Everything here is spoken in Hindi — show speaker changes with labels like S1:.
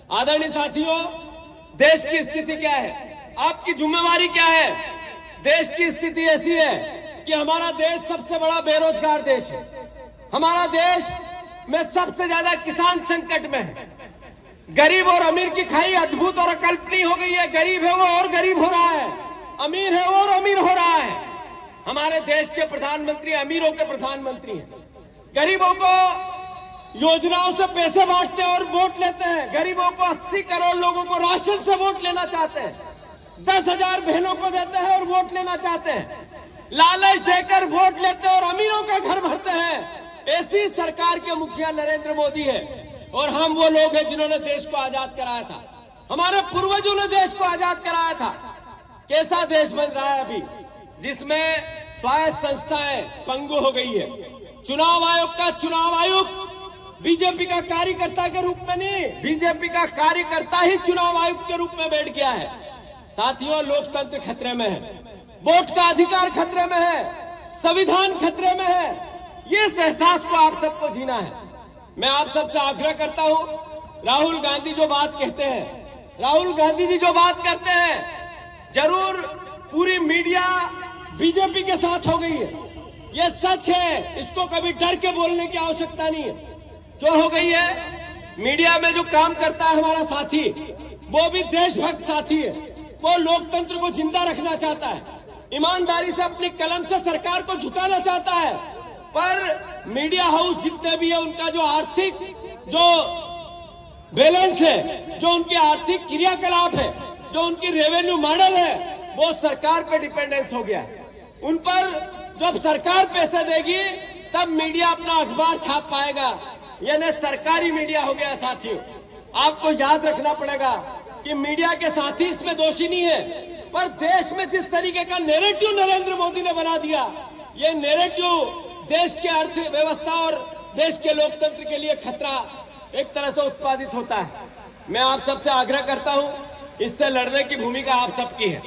S1: आदरणीय साथियों, देश की स्थिति क्या है, आपकी जिम्मेवारी क्या है? देश की स्थिति ऐसी है कि हमारा देश सबसे बड़ा बेरोजगार देश है। हमारा देश में सबसे ज्यादा किसान संकट में है। गरीब और अमीर की खाई अद्भुत और अकल्पनीय हो गई है। गरीब है वो और गरीब हो रहा है, अमीर है वो और अमीर हो रहा है। हमारे देश के प्रधानमंत्री अमीरों के प्रधानमंत्री हैं। गरीबों को योजनाओं से पैसे बांटते हैं और वोट लेते हैं। गरीबों को 80 करोड़ लोगों को राशन से वोट लेना चाहते हैं। 10,000 बहनों को देते हैं और वोट लेना चाहते हैं। लालच देकर वोट लेते हैं और अमीरों का घर भरते हैं। ऐसी सरकार के मुखिया नरेंद्र मोदी है। और हम वो लोग हैं जिन्होंने देश को आजाद कराया था। हमारे पूर्वजों ने देश को आजाद कराया था। कैसा देश बन रहा है अभी, जिसमें स्वायत्त संस्थाएं पंगु हो गई है। चुनाव आयोग का चुनाव आयुक्त बीजेपी का कार्यकर्ता के रूप में नहीं, बीजेपी का कार्यकर्ता ही चुनाव आयुक्त के रूप में बैठ गया है। साथियों, लोकतंत्र खतरे में है, वोट का अधिकार खतरे में है, संविधान खतरे में है। ये एहसास को आप सबको जीना है। मैं आप सबसे आग्रह करता हूं, राहुल गांधी जो बात कहते हैं, राहुल गांधी जी जो बात करते हैं, जरूर पूरी मीडिया बीजेपी के साथ हो गई है, ये सच है। इसको कभी डर के बोलने की आवश्यकता नहीं है। क्यों हो गई है? मीडिया में जो काम करता है हमारा साथी, वो भी देशभक्त साथी है। वो लोकतंत्र को जिंदा रखना चाहता है, ईमानदारी से अपनी कलम से सरकार को झुकाना चाहता है। पर मीडिया हाउस जितने भी है, उनका जो आर्थिक जो बैलेंस है, जो उनके आर्थिक क्रियाकलाप है, जो उनकी रेवेन्यू मॉडल है, वो सरकार पे डिपेंडेंस हो गया है। उन पर जब सरकार पैसे देगी तब मीडिया अपना अखबार छाप पाएगा। यानी सरकारी मीडिया हो गया। साथियों, आपको याद रखना पड़ेगा कि मीडिया के साथी इसमें दोषी नहीं है, पर देश में जिस तरीके का नैरेटिव नरेंद्र मोदी ने बना दिया, ये नैरेटिव देश के अर्थव्यवस्था और देश के लोकतंत्र के लिए खतरा एक तरह से उत्पादित होता है। मैं आप सबसे आग्रह करता हूं, इससे लड़ने की भूमिका आप सबकी है।